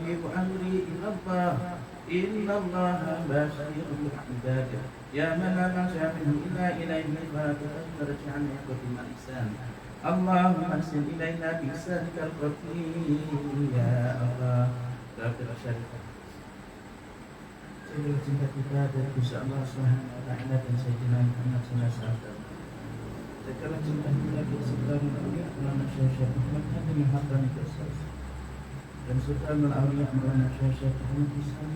أفيض أمري إلى الله إن الله بشير بالعباد يا من لا ملجأ منه إلا إليه فلا تفرج عن عقبة الإحسان اللهم أحسن إلينا بإحسانك القدير يا الله. Dalam syarikat Sayyidul cinta kita dari Gusti Allah Subhanahu wa taala dan Sayyidina Muhammad sallallahu alaihi wasallam. Segala cinta kita di sebelah Nabi Muhammad Syekh Muhammad Hadi Muhammad Rasul dan Sultan Al-Auliya Muhammad Syekh Muhammad Islam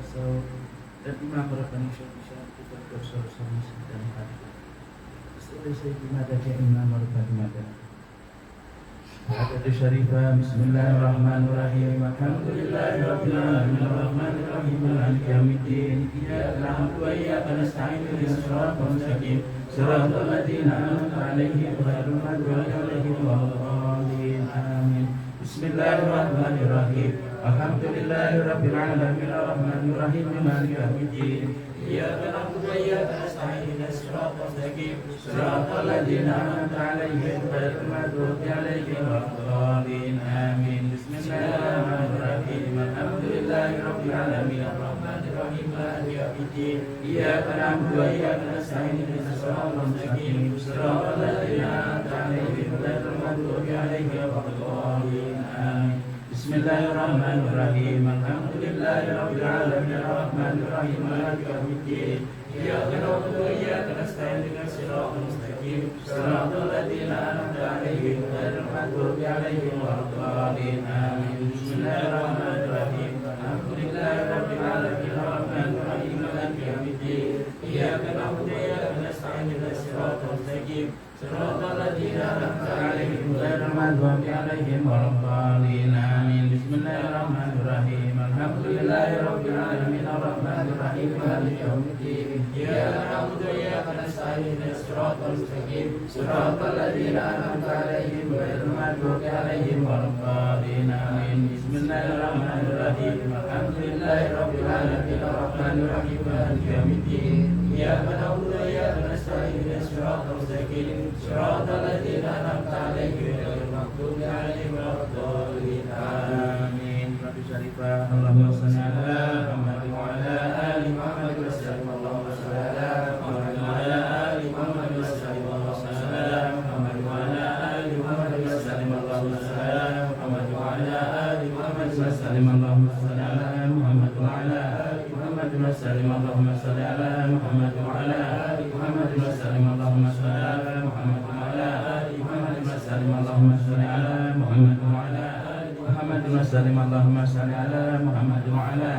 Rasul dan Imam Rabbani Syekh kita bersama dan hadir. Setelah Sayyidina dari Imam Rabbani Madani. Hadats syarifah Bismillahirrahmanirrahim. Alhamdulillahirabbil alamin arrahmanir rahim maliki yaumiddin iyyaka na'budu wa iyyaka nasta'in ihdinas siratal mustaqim siratal ladzina an'amta 'alaihim ghairil maghdubi 'alaihim waladdallin amin. Bismillahirrahmanirrahim. Alhamdulillahirabbil alamin arrahmanir rahim maliki yaumiddin iyyaka na'budu wa iyyaka nasta'in ihdinas siratal mustaqim siratal ladzina an'amta 'alaihim ghairil maghdubi 'alaihim waladdallin amin. Bismillahirrahmanirrahim. Alhamdulillahirabbil alamin arrahmanir rahim maliki yaumiddin iyyaka na'budu wa iyyaka nasta'in ihdinas siratal mustaqim siratal ladzina an'amta 'alaihim ghairil maghdubi 'alaihim waladdallin amin. Bismillahirrahmanirrahim. Alhamdulillahirabbil alamin arrahmanir rahim maliki yaumiddin iyyaka na'budu wa iyyaka nasta'in ihdinas siratal mustaqim siratal ladzina an'amta 'alaihim ghairil maghdubi 'alaihim waladdallin amin. Bismillahirrahmanirrahim. Alhamdulillahirabbil alamin arrahmanir rahim maliki yaumiddin iyyaka na'budu wa iyyaka nasta'in ihdinas siratal mustaqim siratal ladzina an'amta 'alaihim ghairil maghdubi 'alaihim waladdallin amin. Bismillahirrahmanirrahim. Alhamdulillahirabbil alamin arrahmanir rahim maliki yaumiddin iyyaka na'budu wa iyyaka nasta'in ihdinas siratal mustaqim siratal ladzina an'amta 'alaihim ghairil maghdubi 'alaihim waladdallin amin. Bismillahirrahmanirrahim. Alhamdulillahirabbil alamin arrahmanir rahim maliki yaumiddin iyyaka na'budu wa iyyaka nasta'in ihdinas siratal mustaqim siratal ladzina an'amta 'alaihim ghairil maghdubi 'alaihim waladdallin amin. Allahumma shalli ala Muhammad wa ala ali Muhammad wa sallim. Allahumma shalli ala Muhammad wa ala ali Muhammad wa sallim. Allahumma shalli ala Muhammad wa ala ali Muhammad wa sallim. Allahumma shalli ala Muhammad wa ala ali Muhammad wa sallim. Allahumma shalli ala Muhammad wa ala ali Muhammad wa sallim. Allahumma shalli ala Muhammad wa ala ali Muhammad wa sallim. Allahumma shalli ala Muhammad wa ala ali Muhammad wa sallim. Allahumma shalli ala Muhammad wa ala Muhammad wa sallim. Allahumma shalli ala Muhammad wa ala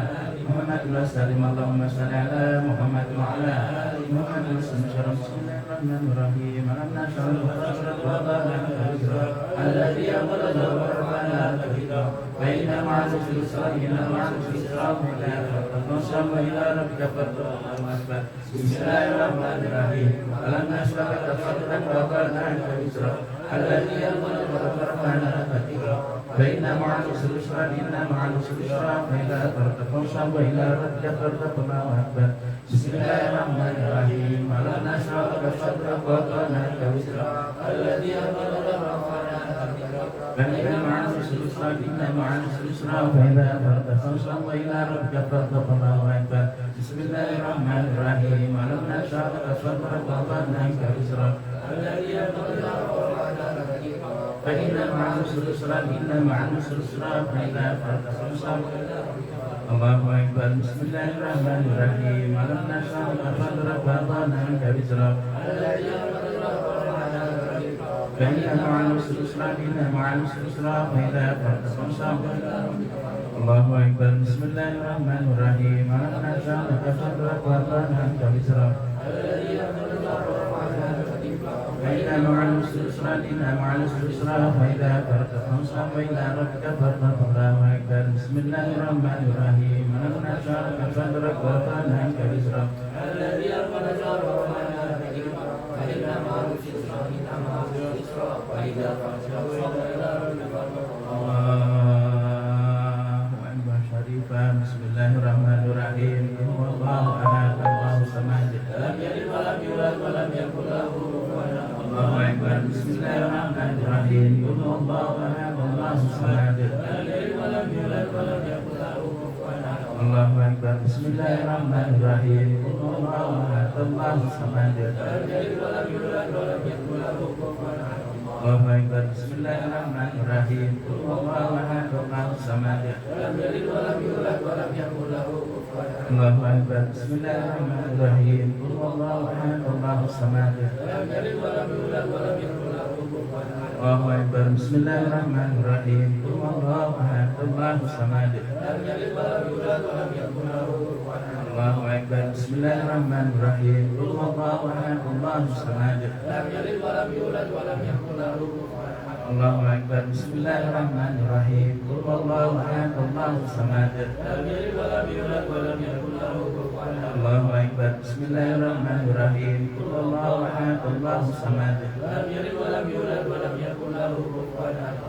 Muhammad wa sallim. Allahumma shalli ala Muhammad wa ala Muhammad wa sallim. Bismillahirrahmanirrahim. Alam nashrah laka wa wada'na alladhi yaqulu wa rafa'na laka fa inna ma'al usri yusra inna ma'al usri yusra wa ila rabbika farghab. Bismillahirrahmanirrahim. Alam nashrah laka sadrak wa wada'na anka wizrak alladhi yaqulu wa rafa'na laka فإن مع العسر يسرا إن مع العسر يسرا فإذا فرغت فانصب وإلى ربك فارغب وأكبر. بسم الله الرحمن الرحيم. ألم نشرح لك صدرك ووضعنا عنك وزرك الذي أنقض ظهرك فإن مع العسر يسرا إن مع العسر يسرا فإذا فرغت فانصب وإلى ربك فارغب وأكبر. بسم الله الرحمن الرحيم. ألم نشرح لك صدرك ووضعنا عنك وزرك الذي أنقض ظهرك فإن مع العسر يسرا إن مع العسر يسرا فإذا فرغت فانصب. Allahu Akbar. Bismillahirrahmanirrahim. Alam nashrah laka sadrak wa wada'na anka wizrak fa inna ma'al usri yusra inna ma'al usri yusra fa idza faragta fansab. Allahu Akbar. Bismillahirrahmanirrahim. Alam nashrah laka sadrak wa wada'na anka wizrak فإن مع العسر يسرا إن مع العسر يسرا فإذا فرغت فانصب وإلى ربك فارغب. الله أكبر. بسم الله الرحمن الرحيم. ألم نشرح لك صدرك ووضعنا عنك وزرك الذي أنقض ظهرك فإن مع العسر يسرا إن مع العسر يسرا فإذا فرغت فانصب وإلى ربك فارغب. الله أكبر. شريفا. بسم الله الرحمن الرحيم. هو الله أحد الله الصمد لم يلد ولم يولد ولم يكن له Allahu Akbar. Bismillahirrahmanirrahim. Qul huwallahu ahad, Allahu samad. Lam yalid wa lam yulad Akbar. Bismillahirrahmanirrahim. Allahu Akbar. Allahu samad. Allahu Akbar. Bismillahirrahmanirrahim. Allahu Akbar. Allahu samad. Allahu Akbar. Bismillahirrahmanirrahim. Allahu Akbar. Allahu samad. Allahu Akbar. Bismillahirrahmanirrahim. Allahu Akbar. Allahu samad. Allahu Akbar. Bismillahirrahmanirrahim. Allahu Akbar. Allahu samad. Allahu Akbar. Bismillahirrahmanirrahim. Allahu Akbar. Allahu samad. Allahu Akbar. Bismillahirrahmanirrahim. Allahu Akbar. Allahu samad. Allahu Akbar. Bismillahirrahmanirrahim. Allahu Akbar. Allahu samad.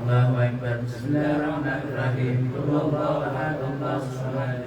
Allahu Akbar. Bismillahirrahmanirrahim. Allahu Akbar. Allahu samad.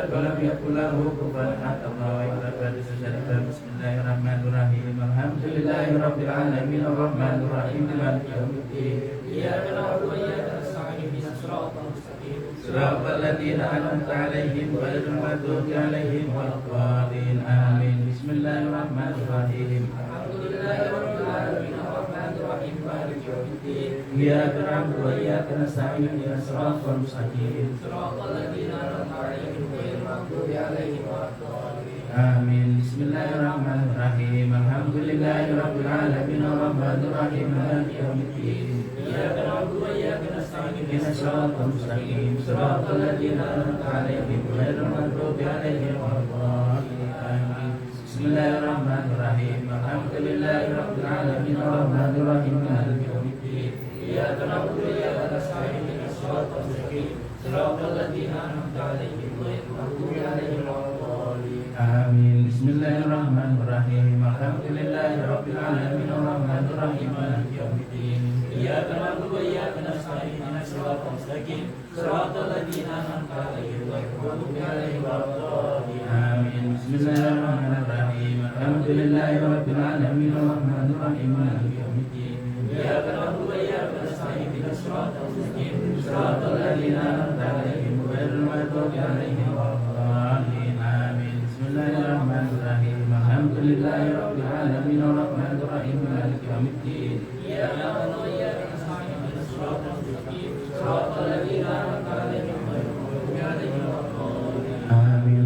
Walam yakul lahu kufuwan ahad. Allahu Akbar. Bismillahirrahmanirrahim. Alhamdulillahirabbil alamin arrahmanir rahim maliki yaumiddin. Iyyaka na'budu wa iyyaka nasta'in ihdinas siratal mustaqim. Siratal ladzina an'amta 'alaihim ghairil maghdubi 'alaihim waladdallin. Amin. Bismillahirrahmanirrahim. Alhamdulillahirabbil alamin arrahmanir rahim maliki yaumiddin. Iyyaka na'budu wa iyyaka nasta'in ihdinas siratal mustaqim. Siratal ladzina an'amta 'alaihim ghairil maghdubi 'alaihim waladdallin. Amin. Bismillahirrahmanirrahim. Alhamdulillahirabbil alamin arrahmanir rahim maliki yaumiddin. Iyyaka na'budu wa iyyaka nasta'in ihdinas siratal mustaqim. Siratal ladzina an'amta 'alaihim ghairil maghdubi 'alaihim waladdallin. Amin. Bismillahirrahmanirrahim. Alhamdulillahirabbil alamin arrahmanir rahim maliki yaumiddin. Iyyaka na'budu wa iyyaka nasta'in ihdinas siratal mustaqim. Siratal ladzina an'amta 'alaihim ghairil maghdubi 'alaihim waladdallin. Amin. Bismillahirrahmanirrahim. Alhamdulillahirabbil alamin arrahmanir rahim maliki yaumiddin. Iyyaka na'budu wa iyyaka nasta'in ihdinas siratal mustaqim. Siratal ladzina an'amta 'alaihim ghairil maghdubi 'alaihim waladdallin. Amin. Bismillahirrahmanirrahim. Alhamdulillahirabbil alamin arrahmanir rahim maliki yaumiddin. Iyyaka na'budu wa iyyaka nasta'in ihdinas siratal mustaqim. Siratal ladzina an'amta 'alaihim ghairil maghdubi 'alaihim waladdallin. Amin. Bismillahirrahmanirrahim. Alhamdulillahirabbil alamin arrahmanir rahim maliki yaumiddin. Iyyaka na'budu wa iyyaka nasta'in ihdinas siratal mustaqim. Siratal ladzina an'amta 'alaihim ghairil maghdubi 'alaihim waladdallin. Amin.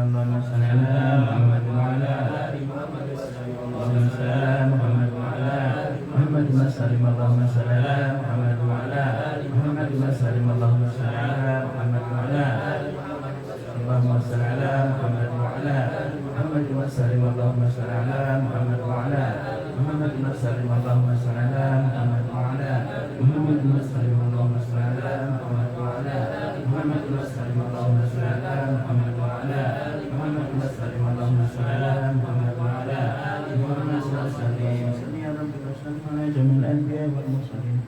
Allahumma shalli ala Muhammad wa ala ali Muhammad. Allahumma shalli ala Muhammad wa ala ali Muhammad. Allahumma shalli ala Muhammad wa ala ali Muhammad. Allahumma shalli ala Muhammad wa ala ali Muhammad. Allahumma shalli ala Muhammad wa ala ali Muhammad. Allahumma shalli ala Muhammad wa ala ali Muhammad. Allahumma shalli ala Muhammad wa ala ali Muhammad. Allahumma shalli ala Muhammad wa ala ali Muhammad. Allahumma shalli ala Muhammad wa ala ali Muhammad. Allahumma shalli ala Muhammad wa ala ali Muhammad. Salli ya rabbika salli ala jamil anbiya wal mursalin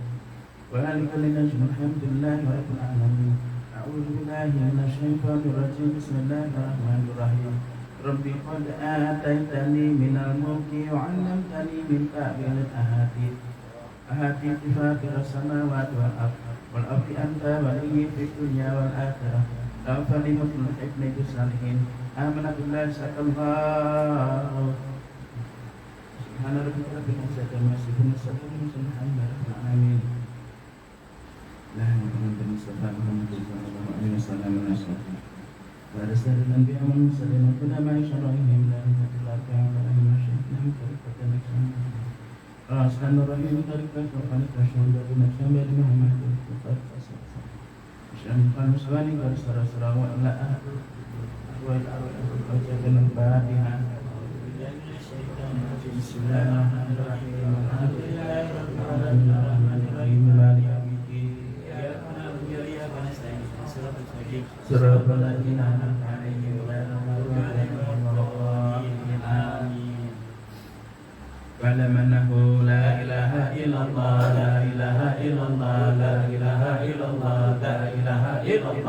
wa ala kulli nabiyyin alhamdulillahi rabbil alamin. A'udzu billahi minasy syaithanir rajim. Bismillahirrahmanirrahim. Rabbi qad ataitani minal mulki wa 'allamtani min ta'wilil ahadits. Ahadits fatir as-samawati wal ardh wal ardi anta waliyyi fid dunya wal akhirah. Tawfani mutul hikmi bisalihin. Amanah billahi sakallahu. Subhana rabbika rabbil izzati amma yasifun. Salamun alal alamin. La ilaha illallah. Pada saat Nabi Muhammad sallallahu alaihi wasallam syara'ihim la ilaha illallah syai'an karikatan naksana Rahim tarikat wa syurga naksana bi Muhammad Syampan suwani garsara wa la wa al-Fatihah. Bismillahirrahmanirrahim. Alhamdulillahirrahmanirrahim. Maliki yaumiddin. Iyyaka na'budu wa iyyaka nasta'in. Siratal mustaqim. Siratal ladzina an'amta 'alaihim ghairil maghdubi 'alaihim waladdallin. Amin. Wa'lam annahu la ilaha illallah, la ilaha illallah, la ilaha illallah, la ilaha illallah.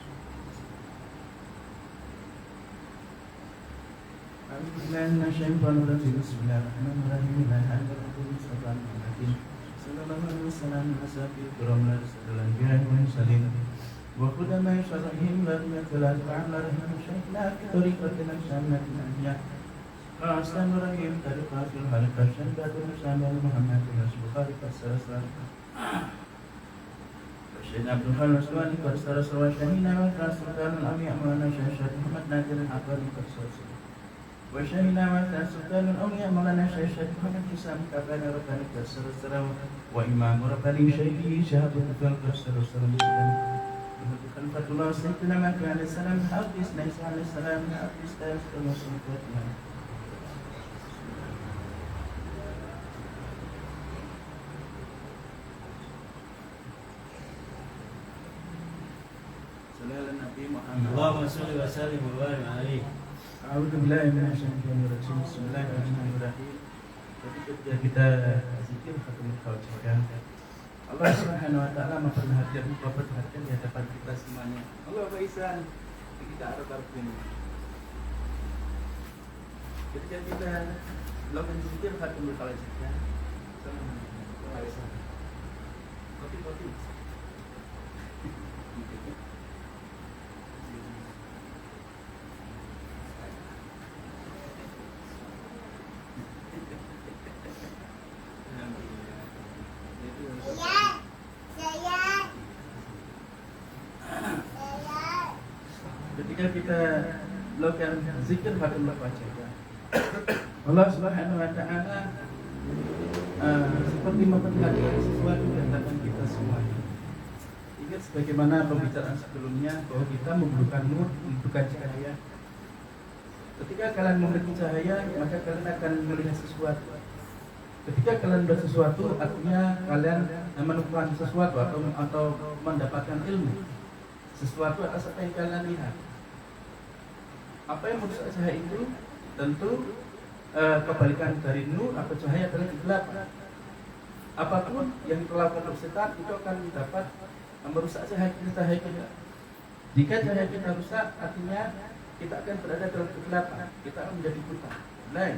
بالله من الشيطان الرجيم بسم الله الرحمن الرحيم لا حول ولا قوة إلا بالله صلى الله عليه وسلم وسلم كرام رسول الله والمرسلين وخدماء شرعهم لم يكلا تعالى رحمه شيخنا في طريقتنا الشاملة الأنبياء Rahman Rahim dari Fasil Halifah Syaibatul Musammal Muhammad Rasul Khalifah Sarasar Syed Abdul Khalas Wali Sarasar Syahina wa Sultan Al-Ami Amalana Syed Muhammad Nadir Al-Aqali Sarasar wa Syahina wa Sultan Al-Ami Amalana Syed Muhammad Isam Kabana Rabbani Sarasar wa Imam Rabbani Syedi Syahabul Fal Sarasar Khalfatullah Sayyidina Maki alaihi salam Hafiz Naisa alaihi salam Hafiz Tayyib Rasulullah اللهم صل وسلم وبارك عليه. A'udzu billahi minasyaitonir rajim. Bismillahirrahmanirrahim. Ketika kita zikir khatamul Fatihah, Allah Subhanahu wa taala memperhatikan di hadapan kita semuanya. Allah Baisan, kita harap ini. Ketika kita melakukan zikir khatamul Fatihah, kopi. Ketika kita melakukan zikir khatamul Fatihah, Allah Subhanahu wa taala seperti memperhatikan sesuatu di hadapan kita semua. Ingat sebagaimana pembicaraan sebelumnya bahwa kita membutuhkan nur, membutuhkan cahaya. Ketika kalian memiliki cahaya, maka kalian akan melihat sesuatu. Ketika kalian melihat sesuatu, artinya kalian menemukan sesuatu atau mendapatkan ilmu sesuatu atas apa yang kalian lihat. Apa yang merusak cahaya itu tentu kebalikan dari nur atau cahaya adalah kegelapan. Apapun yang dilakukan oleh setan itu akan dapat merusak cahaya kita. Jika cahaya kita rusak, artinya kita akan berada dalam kegelapan, kita akan menjadi buta. Lain.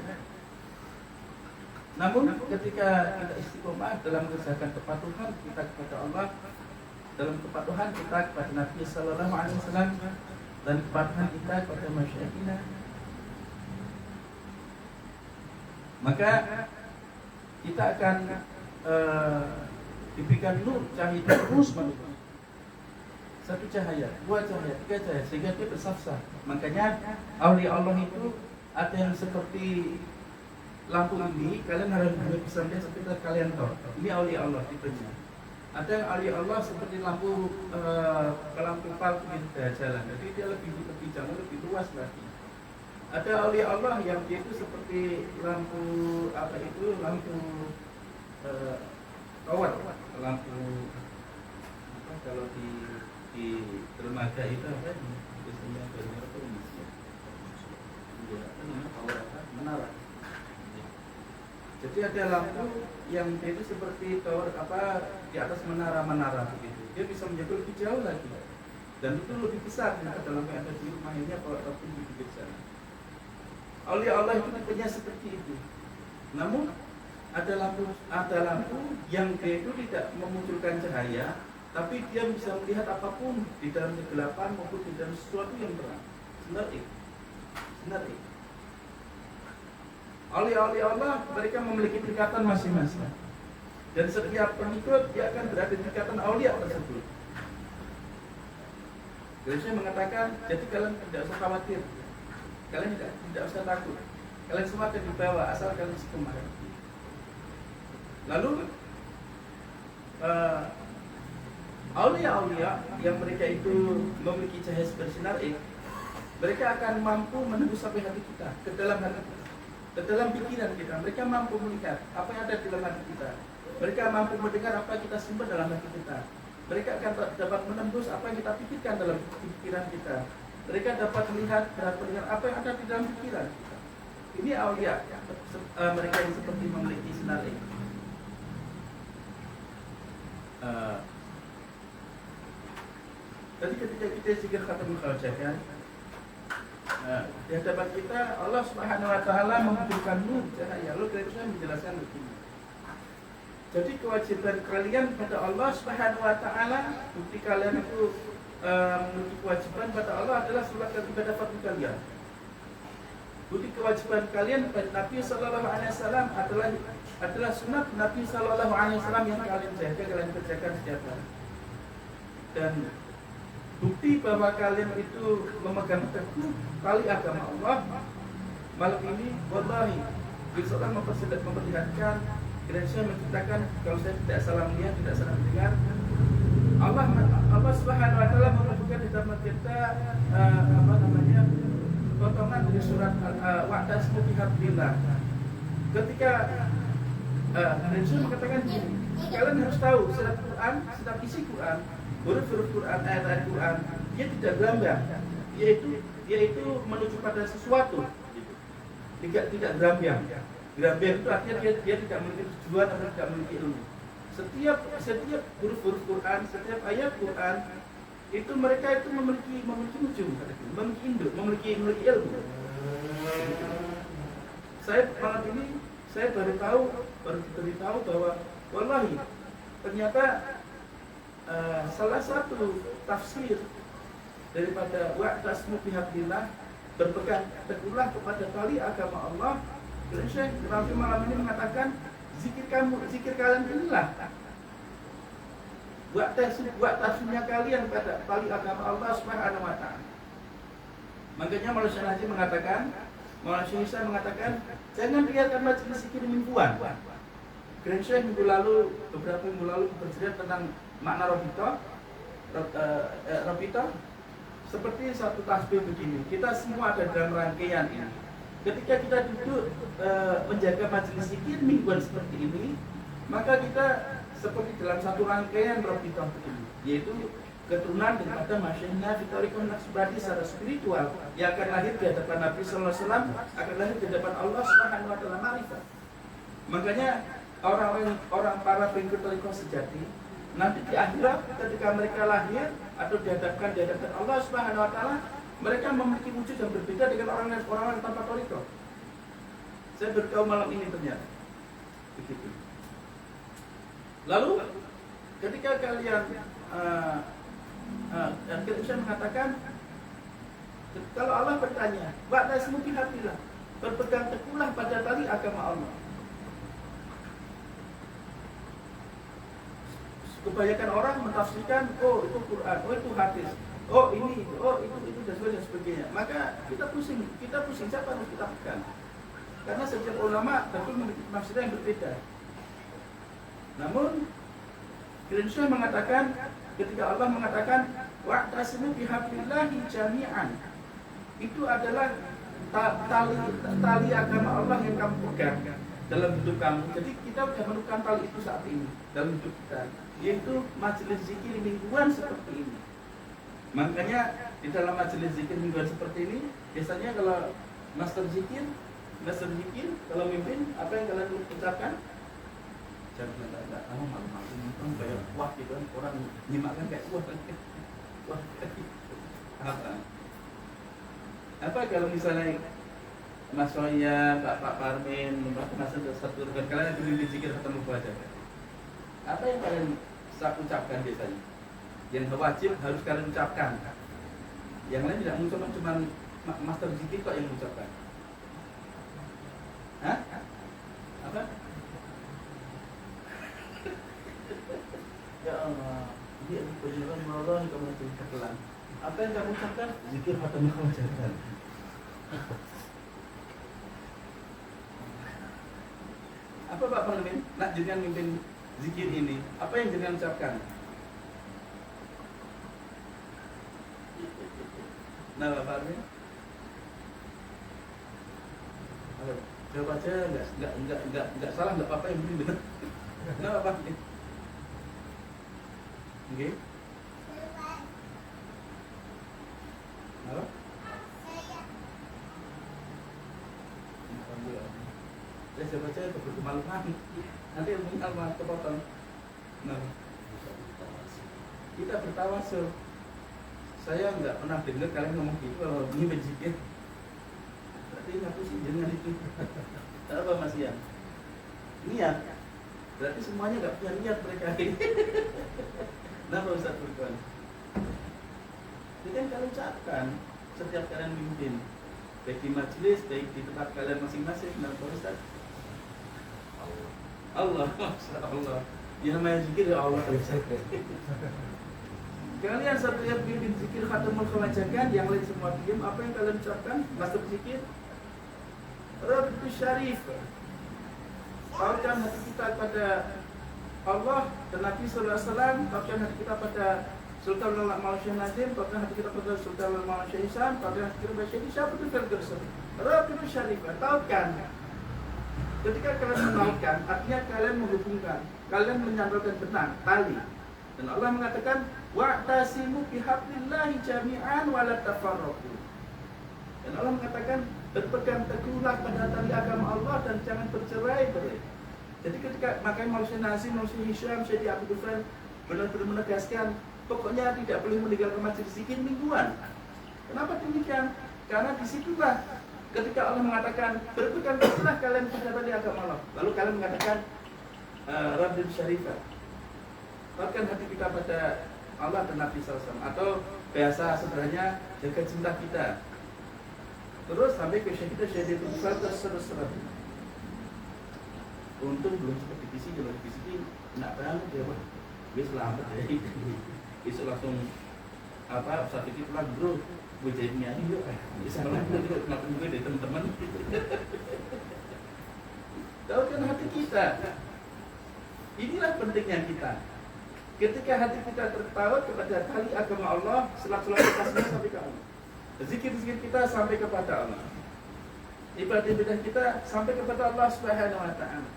Namun ketika kita istiqomah dalam mengerjakan kepatuhan kita kepada Allah, dalam kepatuhan kita kepada Nabi Sallallahu Alaihi Wasallam, dan kepatuhan kita kepada masyarakat, maka kita akan diberikan nur cahaya terus menerus. Satu cahaya, dua cahaya, tiga cahaya, sehingga dia bersaf-saf. Makanya aulia Allah itu ada yang seperti lampu ini, kalian harus bisa melihat sekitar kalian tahu. Ini aulia Allah tipenya. Ada yang aulia Allah seperti lampu palsu di jalan. Jadi dia lebih jauh, lebih luas lagi. Ada aulia Allah yang dia itu seperti lampu lampu tower, lampu apa kalau di dermaga itu apa biasanya banyak apa ini? Menara. Jadi ada lampu yang dia itu seperti tower di atas menara begitu. Dia bisa menjadi lebih jauh lagi. Dan itu lebih besar daripada lampu yang ada di rumah ini ataupun di pinggir sana. Aulia Allah itu tipenya seperti itu. Namun ada lampu yang dia itu tidak memunculkan cahaya, tapi dia bisa melihat apapun di dalam kegelapan maupun di dalam sesuatu yang terang. Sebenarnya. Aulia Allah mereka memiliki tingkatan masing-masing. Dan setiap pengikut dia akan berada di tingkatan aulia tersebut. Jadi saya mengatakan, jadi kalian tidak usah khawatir, kalian tidak usah takut, kalian semua akan dibawa asal kalian istiqomah. Lalu aulia yang mereka itu memiliki cahaya bersinar, mereka akan mampu menembus sampai hati kita, ke dalam hati kita, ke dalam pikiran kita. Mereka mampu melihat apa yang ada di dalam hati kita. Mereka mampu mendengar apa yang kita simpan dalam hati kita. Mereka akan dapat menembus apa yang kita pikirkan dalam pikiran kita. Mereka dapat melihat apa yang ada di dalam pikiran kita. Ini aulia, mereka yang seperti memiliki sinar ini. Tadi ketika kita zikir khatamul Fatihah, Di hadapan kita Allah Subhanahu wa taala memberikan nur cahaya. Lalu saya menjelaskan begini. Jadi kewajiban kalian pada Allah Subhanahu wa taala, bukti kalian itu memiliki kewajiban pada Allah adalah salat dan ibadah fardu kalian. Bukti kewajiban kalian pada Nabi sallallahu alaihi wasallam adalah sunat Nabi sallallahu alaihi wasallam yang kalian jaga, kalian kerjakan setiap hari. Dan bukti bahwa kalian itu memegang teguh tali agama Allah malam ini, wallahi, bila seorang memperlihatkan, dan saya menceritakan, kalau saya tidak salah melihat, tidak salah mendengar, Allah Subhanahu wa taala merupakan di dalam kita potongan dari surat wa'tasmu bihablillah. Ketika Rasul mengatakan begini, kalian harus tahu setiap Quran, setiap isi Quran, huruf-huruf Quran, ayat-ayat Quran, dia tidak berambang, yaitu menuju pada sesuatu, tidak berambang. Berambang itu artinya dia tidak memiliki tujuan atau tidak memiliki ilmu. Setiap huruf-huruf Quran, setiap ayat Quran itu mereka itu memiliki ujung, memiliki induk, memiliki ilmu. Saya malam ini baru diberitahu bahwa wallahi ternyata salah satu tafsir daripada wa'tasmu bihablillah, berpegang teguhlah kepada tali agama Allah. Dan Syekh Rafi malam ini mengatakan zikir kalian inilah buat tafsirnya kalian pada tali agama Allah Subhanahu wa taala. Makanya Maulana Syekh Haji mengatakan, Maulana Syekh Isa mengatakan, jangan biarkan majelis zikir mingguan. Grand Syekh beberapa minggu lalu bercerita tentang makna Robito seperti satu tasbih begini. Kita semua ada dalam rangkaian ini. Ketika kita duduk menjaga majelis zikir mingguan seperti ini, maka kita seperti dalam satu rangkaian Robito begini, yaitu keturunan daripada Masyaihna Fitorikun Naqsbandi secara spiritual yang akan lahir di hadapan Nabi Sallallahu Alaihi Wasallam, akan lahir di hadapan Allah Subhanahu wa taala ma'rifah. Makanya orang para pengikut Torikoh sejati nanti di akhirat ketika mereka lahir atau dihadapkan di hadapan Allah Subhanahu wa taala, mereka memiliki wujud yang berbeda dengan orang tanpa Torikoh. Saya beritahu malam ini ternyata begitu. Lalu ketika kalian saya mengatakan, kalau Allah bertanya, wa'tasmu bihablillah, berpegang teguhlah pada tali agama Allah. Kebanyakan orang mentafsirkan, oh itu Quran, oh itu hadis, oh ini, oh itu dan sebagainya. Maka kita pusing siapa harus kita pegang? Karena setiap ulama tentu memiliki tafsiran yang berbeda. Namun Syekh mengatakan, ketika Allah mengatakan wa'tasimu bihablillahi jami'an, itu adalah tali agama Allah yang kamu pegang dalam hidup kamu. Jadi kita sudah menemukan tali itu saat ini dalam hidup kita, yaitu majelis zikir mingguan seperti ini. Makanya di dalam majelis zikir mingguan seperti ini, biasanya kalau master zikir kalau mimpin, apa yang kalian ucapkan? Jangan kamu malu-malu kan kayak wah gitu kan, orang nyimakkan kayak wah apa kalau misalnya Mas Soya, Pak Parmin, Mas satu rekan kalian yang dulu dizikir ketemu baca, apa yang kalian ucapkan biasanya? Yang wajib harus kalian ucapkan, yang lain tidak mengucapkan, cuma master zikir kok yang mengucapkan. Hah? Apa? Ya Allah, dia berjalan menolong kamu nanti ketelan. Apa yang kamu ucapkan? Zikir khatam kamu ucapkan. Apa Pak Parmin? Nak jenengan mimpin zikir ini, apa yang jenengan ucapkan? Nah Pak Parmin? Halo, jawab aja, enggak salah, enggak apa-apa, yang penting benar. Nah Pak Parmin? Oke. Halo? Saya baca berkemaluan. Nanti ilmu alma kepotong. Nah, kita bertawasul. Saya nggak pernah dengar kalian ngomong gitu kalau ini berzikir. aku sih jangan itu. Apa Mas Ian? Niat. Berarti semuanya nggak punya niat mereka ini. Kenapa Ustaz Furqan? Itu kan kalian ucapkan setiap kalian mimpin, baik di majelis, baik di tempat kalian masing-masing. Kenapa Ustaz? Allah, Masya Allah. Ya namanya zikir ya Allah. Kalian setiap bimbing zikir khatamul khawajakan, yang lain semua diam, apa yang kalian ucapkan? Masuk zikir Rabbi Syarif. Tautkan hati kita pada Allah dan Nabi Sallallahu Alaihi Wasallam. Tautkan hati kita pada Sultan Al-Malaysia Nazim. Tautkan hati kita pada Sultan Al-Malaysia Isam. Tautkan hati kita pada Syekh Siapa itu Firdaus Rabbi Syarif. Tautkan. Ketika kalian menautkan, artinya kalian menghubungkan, kalian menyandalkan benang, tali. Dan Allah mengatakan wa'tasimu bihablillahi jami'an wa la tafarraqu. Dan Allah mengatakan berpegang teguhlah pada tali agama Allah dan jangan bercerai-berai. Jadi ketika makanya Maulana Nazim, Maulana Hisham, Syekh Abu Dufan benar-benar menegaskan pokoknya tidak boleh meninggalkan majelis zikir mingguan. Kenapa demikian? Karena disitulah ketika Allah mengatakan berpegang teguhlah kalian pada tali agama Allah. Lalu kalian mengatakan Rabbil Syarifah. Tautkan hati kita pada Allah dan Nabi SAW. Atau bahasa sederhananya jaga cinta kita. Terus sampai ke Syekh kita Syekh Abu Dufan terus. Untung belum sempat divisi, kalau divisi nak banget ya Pak. Dia selamat ya. Besok langsung saat itu pulang bro. Gue jadi nyanyi yuk. Semalam gue makan gue dari teman-teman. Tautkan hati kita. Inilah pentingnya kita. Ketika hati kita tertaut kepada tali agama Allah, selak-selak kita semua sampai ke Allah. Zikir-zikir kita sampai kepada Allah. Ibadah-ibadah kita sampai kepada Allah Subhanahu wa Ta'ala.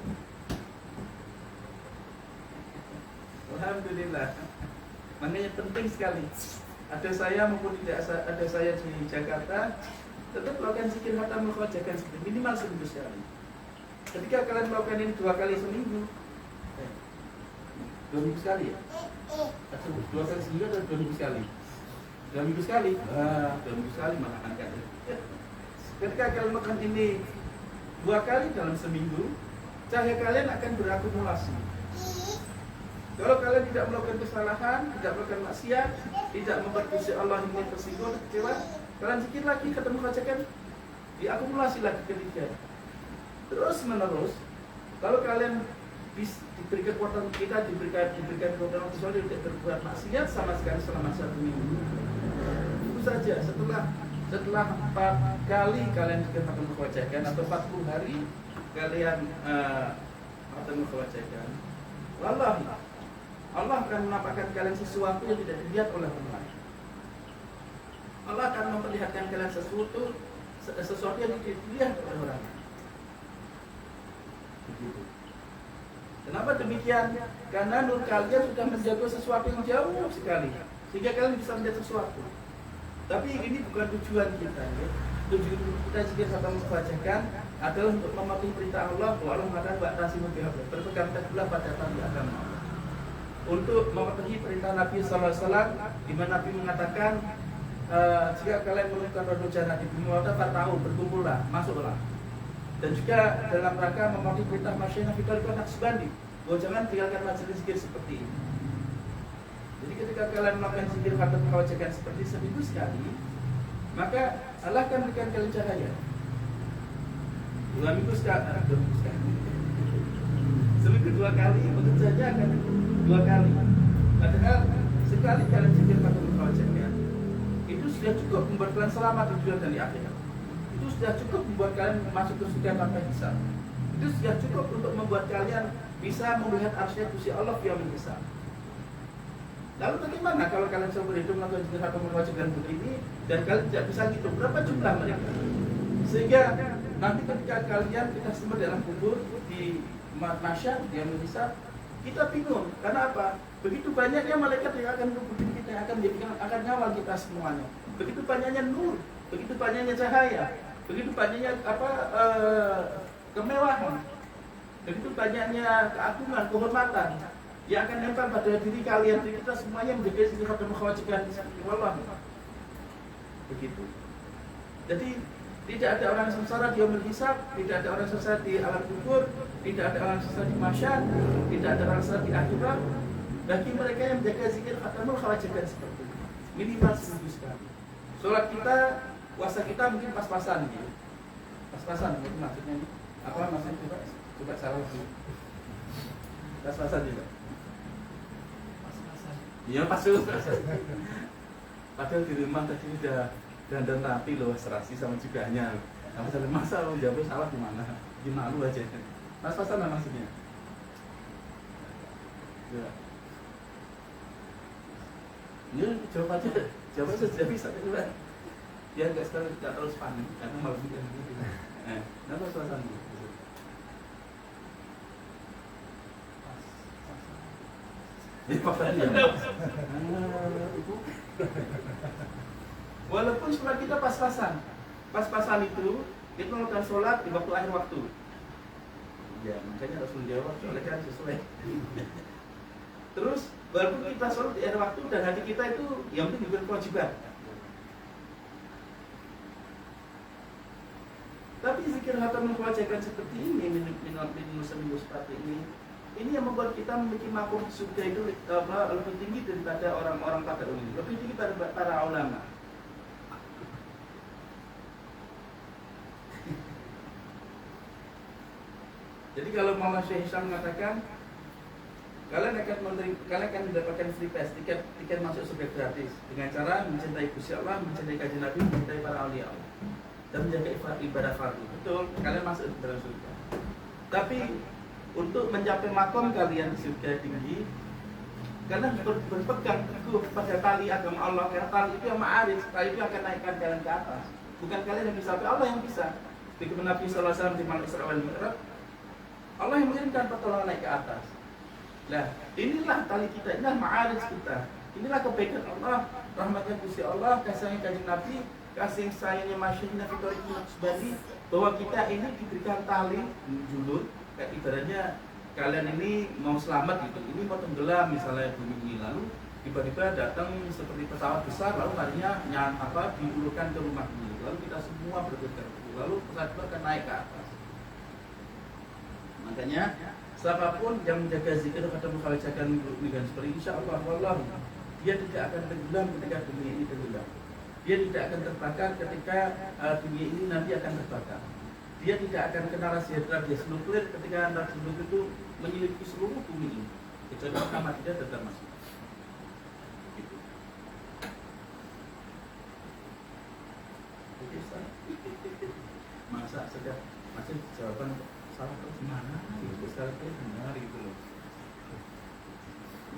Alhamdulillah. Makanya penting sekali. Ada saya maupun tidak ada saya di Jakarta, tetap melakukan zikir khatamul khawajakan minimal seminggu sekali. Ketika kalian melakukan ini 2 kali seminggu, 2 minggu sekali ya? 2 kali seminggu atau 2 minggu sekali? 2 minggu sekali? 2 minggu sekali malah angkat. Ketika kalian melakukan ini 2 kali dalam seminggu, cahaya kalian akan berakumulasi. Kalau kalian tidak melakukan kesalahan, tidak melakukan maksiat, tidak membuat Gusti Allah ingin tersinggung, kecewa, kalian zikir lagi, ketemu kacakan, diakumulasi lagi ketiga. Terus menerus, kalau kalian diberi kekuatan kita, diberikan kekuatan Allah tidak berbuat maksiat sama sekali selama 1 minggu. Itu saja. Setelah 4 kali kalian ketemu kewajakan atau 40 hari kalian ketemu kewajakan, wallahi Allah akan menampakkan kalian sesuatu yang tidak dilihat oleh orang lain. Allah akan memperlihatkan kalian sesuatu yang tidak dilihat oleh orang lain. Begitu. Kenapa demikian? Karena nur kalian sudah menjaga sesuatu yang jauh sekali, sehingga kalian bisa melihat sesuatu. Tapi ini bukan tujuan kita. Ya. Tujuan kita jika kita membacakan adalah untuk mematuhi perintah Allah. Bahwa Allah mengatakan wa'tasimu bihablillah, berpegang teguhlah pada tali agama Allah. Untuk mematuhi perintah Nabi Sallallahu Alaihi Wasallam, di mana Nabi mengatakan jika kalian menemukan rodo jannah di bumi mawata, tahu berkumpullah, masuklah. Dan juga dalam rangka mematuhi perintah Masyaikh Nabi Talib Naqsbandi, bahwa jangan tinggalkan majelis zikir seperti ini. Jadi ketika kalian melakukan zikir khatamul khawajakan seperti seminggu sekali, maka Allah akan berikan kalian cahaya. 2 minggu sekali, 2 minggu sekali. Seminggu 2 kali, bekerjanya akan 2 kali. Padahal sekali kalian zikir khatamul khawajakan, itu sudah cukup membuat kalian selamat di dunia dan di akhirat. Itu sudah cukup membuat kalian masuk ke surga tanpa hisab. Itu sudah cukup untuk membuat kalian bisa melihat arsy Gusti Allah yang besar. Lalu bagaimana kalau kalian seumur hidup melakukan zikir khatamul khawajakan begini dan kalian tidak bisa hitung berapa jumlah mereka? Sehingga nanti ketika kalian kita semua dalam kubur di masyar yang hisab, kita bingung. Karena apa? Begitu banyaknya malaikat yang akan menghubungi kita, akan ngawal kita semuanya. Begitu banyaknya nur, begitu banyaknya cahaya, begitu banyaknya kemewahan, begitu banyaknya keagungan, kehormatan yang akan nempel pada diri kalian. Kita semuanya menjadi zikir khatamul khawajakan. Wallah. Begitu. Jadi Tidak ada orang sengsara di yaumul hisab, tidak ada orang sengsara di alam kubur, tidak ada orang sengsara di mahsyar, tidak ada orang sengsara di akhirat. Bagi mereka yang menjaga zikir khatamul khawajakan seperti ini, minimal seminggu sekali. Sholat kita, puasa kita mungkin pas-pasan gitu. Pas-pasan, itu maksudnya ini. Apa maksudnya? Coba salah lagi. Pas-pasan juga. Iya pas-pasan. Padahal di rumah tadi udah dandan rapi loh, serasi sama jubahnya. Tapi sampai masa jawab salah di mana? Di malu aja. Pas-pasan lah maksudnya. Ya. Ya jawab aja sudah bisa kan? Biar nggak terus panik karena malu juga. Kenapa pas-pasan? Ini pas-pasan ya. Itu. Walaupun sholat kita pas-pasan itu kita melakukan sholat di waktu akhir waktu. Ya makanya harus menjawab soalnya kan sesuai. Terus walaupun kita sholat di akhir waktu dan hati kita itu yang penting diberi kewajiban. Tapi zikir khatamul khawajakan seperti ini, minum seminggu seperti ini yang membuat kita memiliki makom surga itu lebih tinggi daripada orang-orang pada umumnya, lebih tinggi daripada para ulama. Jadi kalau Muhammad Syekh Hisham mengatakan kalian akan mendapatkan free pass, tiket masuk surga gratis dengan cara mencintai Gusti Allah, mencintai kajian Nabi, mencintai para aulia Allah dan menjaga ibadah fardu. Betul, kalian masuk ke dalam surga. Tapi untuk mencapai makom kalian di surga tinggi, karena berpegang teguh pada tali agama Allah, karena tali itu yang ma'arif, tali itu akan naikkan kalian ke atas. Bukan kalian yang bisa, tapi Allah yang bisa. Seperti Nabi SAW di Malam Isra wal Mi'raj, Allah yang mengirimkan pertolongan naik ke atas. Nah, inilah tali kita, inilah ma'arif kita. Inilah kebaikan Allah, rahmatnya Gusti Allah, kasihnya kanjeng Nabi, kasih sayangnya Masyaikh Nabi Tariq Naqsbandi, bahwa kita ini diberikan tali julur. Kayak ibaratnya kalian ini mau selamat gitu, ini mau tenggelam misalnya bumi ini, lalu tiba-tiba datang seperti pesawat besar, lalu harinya diulurkan ke rumah ini, lalu kita semua bergetar, lalu pesawat itu akan naik ke atas. Makanya siapapun yang menjaga zikir khatamul khawajakan dengan seperti insya Allah, wallah, dia tidak akan tenggelam ketika dunia ini tenggelam. Dia tidak akan terbakar ketika dunia ini nanti akan terbakar. Dia tidak akan kena radiasi nuklir ketika radiasi nuklir itu menyelimuti seluruh bumi ini. Kecuali Muhammad tidak tetap masuk. Gitu. Masa sudah masih jawaban salah terus mana? Itu salah terus benar gitu loh.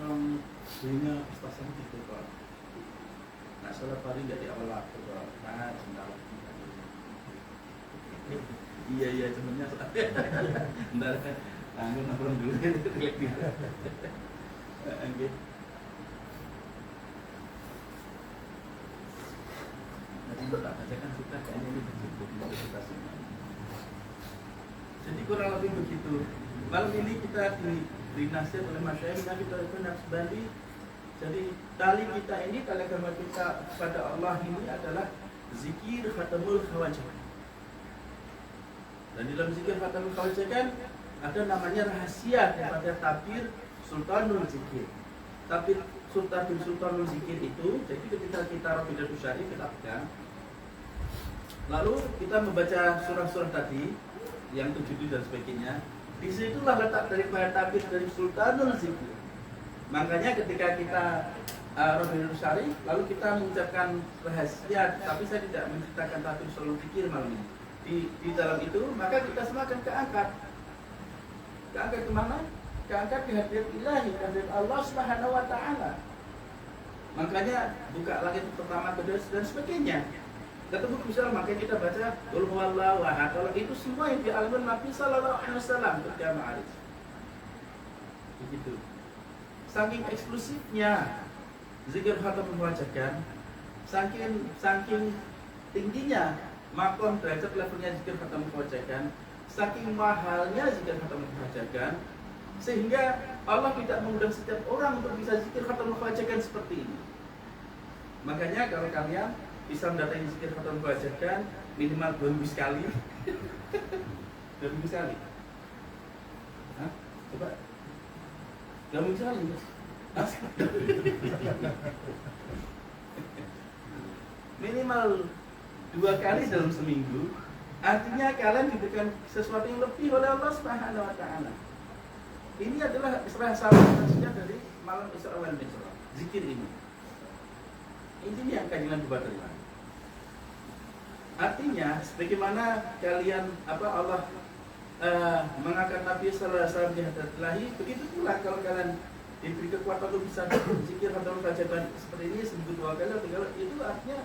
Yang dunia pasan gitu Pak. Nah salah pari nggak di awal waktu Pak. Nah sebentar lagi. Iya sebenarnya bentar aku nongkrong dulu klik gitu. Oke. Nanti tak bacakan kita kayaknya ini begitu. Jadi kurang lebih begitu. Malam ini kita diberi nasihat oleh Masyaikh Nabi Tariq Naqsbandi. Jadi tali kita ini, tali agama kita kepada Allah ini adalah zikir khatamul khawajakan. Dan di dalam zikir khatamul khawajakan ada namanya rahasia daripada tabir Sultanul Zikir. Tabir Sultanul Zikir itu, jadi ketika kita Rabidatul Syarif kita pegang, lalu kita membaca surah-surah tadi yang 7 dan sebagainya, disitulah letak daripada tabir dari Sultanul Zikir. Makanya ketika kita Rabidatul Syarif, lalu kita mengucapkan rahasia, tapi saya tidak menceritakan tabir Sultanul Zikir malam ini. Di dalam itu, maka kita semua akan keangkat kemana? Keangkat ke hadirat ilahi, ke hadirat Allah Subhanahu wa Ta'ala. Makanya buka langit pertama, kedua dan sebagainya. Ketemu misalnya, makanya kita baca Qul huwallahu ahad. Kalau itu semua yang dialami Nabi Sallallahu Alaihi Wasallam ketika Ma'arij. Begitu. Saking eksklusifnya zikir khatamul khawajakan, saking tingginya makom derajat levelnya zikir khatamul khawajakan, saking mahalnya zikir khatamul khawajakan, sehingga Allah tidak mengundang setiap orang untuk bisa zikir khatamul khawajakan seperti ini. Makanya kalau kalian bisa mendatangi zikir khatam kewajiban minimal 2 minggu sekali. 2 minggu sekali. Hah? Coba. 2 minggu sekali. Hah? Minimal 2 kali dalam seminggu. Artinya kalian diberikan sesuatu yang lebih oleh Allah Subhanahu wa taala. Ini adalah salah satunya dari malam Isra wal Mi'raj. Zikir ini. Ini yang kajian buat terima. Artinya, sebagaimana kalian Allah mengangkat Nabi Sallallahu Alaihi Wasallam di hadarat ilahi, begitu pula kalau kalian diberi kekuatan untuk bisa zikir atau kewajiban seperti ini seminggu 2 kali atau 3 kali, itu artinya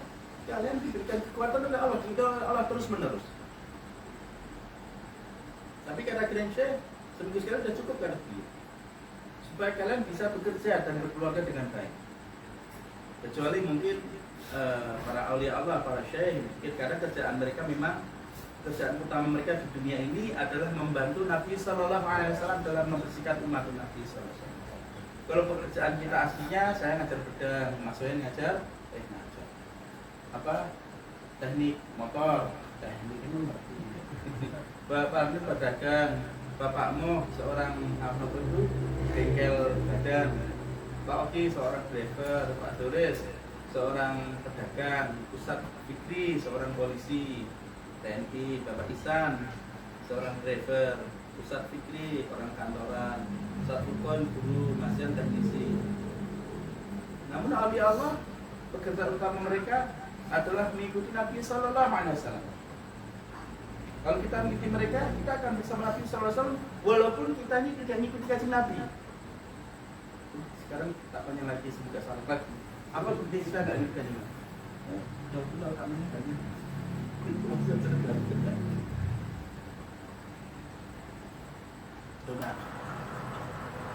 kalian diberikan kekuatan oleh Allah. Itu Allah terus menerus. Tapi kata kirim Syekh, seminggu sekali sudah cukup kan? Supaya kalian bisa bekerja dan berkeluarga dengan baik. Kecuali mungkin para aulia Allah, para syekh, karena kerjaan mereka memang kerjaan utama mereka di dunia ini adalah membantu Nabi Sallallahu Alaihi Wasallam dalam membersihkan umat Nabi Sallallahu Alaihi Wasallam. Kalau pekerjaan kita aslinya, saya ngajar pedang, Mas Soen ngajar, ngajar apa teknik motor, teknik ini Bapak ini pedagang, bapakmu seorang apa itu bengkel badan, Pak Oki seorang driver, Pak Doris seorang pedagang, Ustadz Fikri seorang polisi TNI, Bapak Isan seorang driver, Ustadz Fikri orang kantoran, Ustadz Fukon guru masjid teknisi. Namun awliya Allah pekerjaan utama mereka adalah mengikuti Nabi Sallallahu Alaihi Wasallam. Kalau kita mengikuti mereka, kita akan bersama Nabi Sallallahu Alaihi Wasallam walaupun kita ini tidak mengikuti kajian Nabi. Sekarang tak banyak lagi semoga salah lagi. Apa bukti kita tidak mengikuti kajian Nabi? Jauh pula kami kajian. Coba.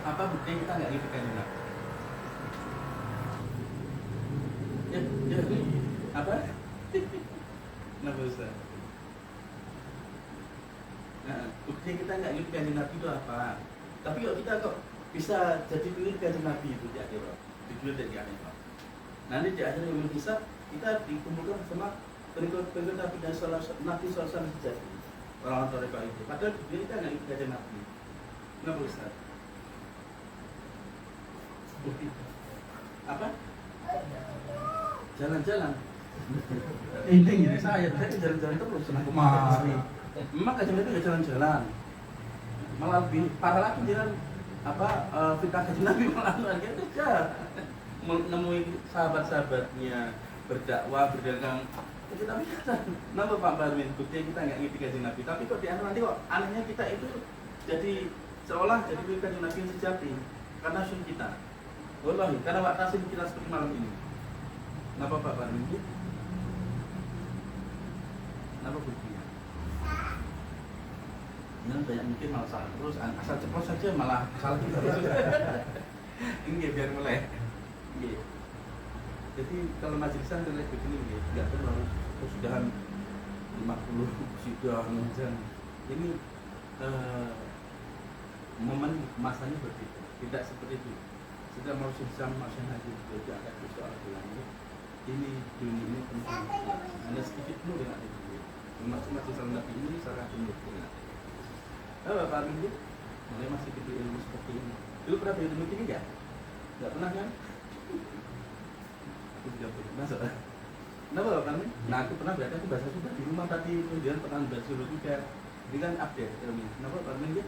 Apa bukti kita tidak mengikuti kajian Nabi? Ya, apa? Kenapa Ustaz? Nah, bukti kita nggak ngikuti kajian Nabi itu apa? Tapi kok kita kok bisa jadi pengikut kajian Nabi itu di akhir, jujur dari akhir. Nanti di akhir ilmu hisab kita dikumpulkan sama pengikut Nabi dan Nabi SAW sejati orang-orang tarekat itu. Padahal kita nggak ngikuti kajian Nabi. Kenapa Ustaz? Bukti apa? Jalan-jalan. Ini gini saya tadi jalan-jalan terus senang kemari. Memang kajian Nabi nggak jalan-jalan, malah lebih parah lagi jalan fitnah kajian Nabi malah lagi kerja menemui sahabat-sahabatnya berdakwah berdagang kajian Nabi kan. Kenapa Pak Barmin? Bukti kita nggak ngerti kajian Nabi, tapi kok di akhir nanti kok anehnya kita itu jadi seolah jadi kajian Nabi yang sejati karena syukur kita. Wallahi, karena waktu nasib kita seperti malam ini. Kenapa Pak Barmin? Kenapa buktinya? Ini banyak mungkin malah salah terus, asal ceplos saja malah salah terus. Ini biar mulai. Jadi kalau majlisan terlihat begini, nggak terlalu kesudahan 50 sudah menjam. Ini momen masanya berbeda, tidak seperti itu. Setelah mau susah masih haji jadi akan bersoal bilangnya ini dunia ini penting. Anda sedikit pun dengan itu. Masing-masing salah Nabi ini salah dunia. Bapak Amin, mulai masih gitu ilmu seperti ini. Dulu pernah belajar ilmu ini nggak? Nggak pernah kan? Aku tidak pernah. Masa? Kenapa Bapak Amin? Nah aku pernah belajar, aku bahasa Sunda di rumah tadi, kemudian pernah bahasa Sunda juga. Ini kan update ilmu. Kenapa Bapak Amin ya?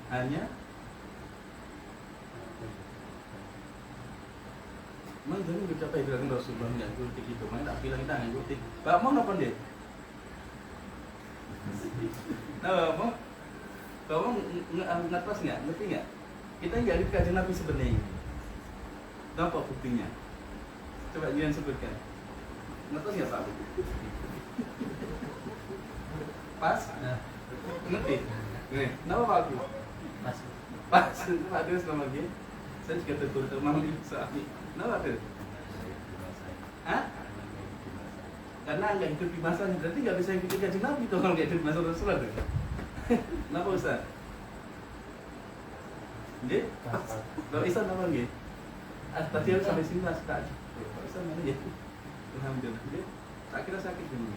Hanya memang jangan mencapai bilang Rasulullah nggak ikuti gitu, mana tak bilang kita nggak ikuti. Bapak mau apa deh? Nah, Bapak ngetas nggak? Ngerti nggak? Kita nggak dikaji Nabi sebenarnya. Apa buktinya? Coba jangan sebutkan. Ngetas nggak Pak? Pas? Ngerti? Nih, kenapa Pak? Pas. Pak Deus nama dia. Saya juga tegur teman di saat ini. Kenapa tuh? Hah? Karena nggak hidup di masa, berarti nggak bisa ikuti kajian Nabi tuh kalau nggak hidup di masa Rasulullah tuh. Kenapa Ustaz? Nggih? Bapak Isan apa nggih? Tadi aku sampai sini tak tak. Kok bisa mana ya? Alhamdulillah. Dia tak kira sakit dulu.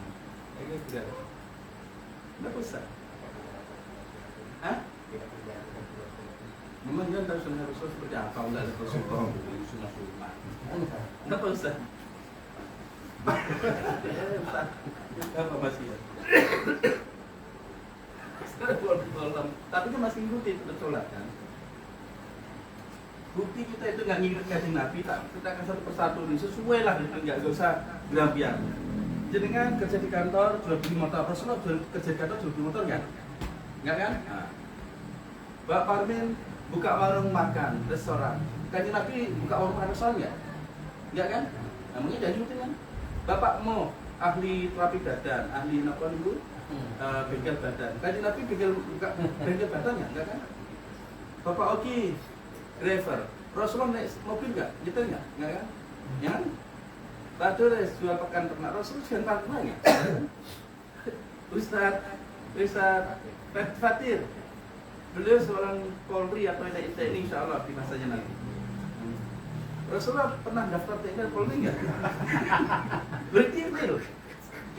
Oke, tidak. Tidak usah. Hah? Memang dia tahu sunnah Rasul seperti apa? Enggak ada Rasulullah sunnah. Tidak usah. Apa masih ya? Tapi kan masih ngikutin betul lah kan? Bukti kita itu nggak ngikut kasih Nabi, kita akan satu persatu ini sesuai lah, nggak usah gerampian. Jenengan kerja di kantor jual beli motor, Rasulullah kerja di kantor jual beli motor nggak kan? Nah. Bapak Parmin buka warung makan, restoran. Kanjeng Nabi buka warung makan restoran nggak kan? Namanya jangan ikutin kan? Bapak mau ahli terapi badan, ahli apa dulu? Bengkel badan. Kanjeng Nabi bengkel badan nggak kan? Bapak Oki driver, Rasulullah naik mobil nggak? Gitu nggak kan? Ya kan? Pak Dores jual pakan ternak, Rasulullah jual pakan ternak nggak? Ustaz Fatir, beliau seorang Polri atau TNI insya Allah di masanya nanti. Rasulullah pernah daftar TNI dan Polri nggak? Berarti real.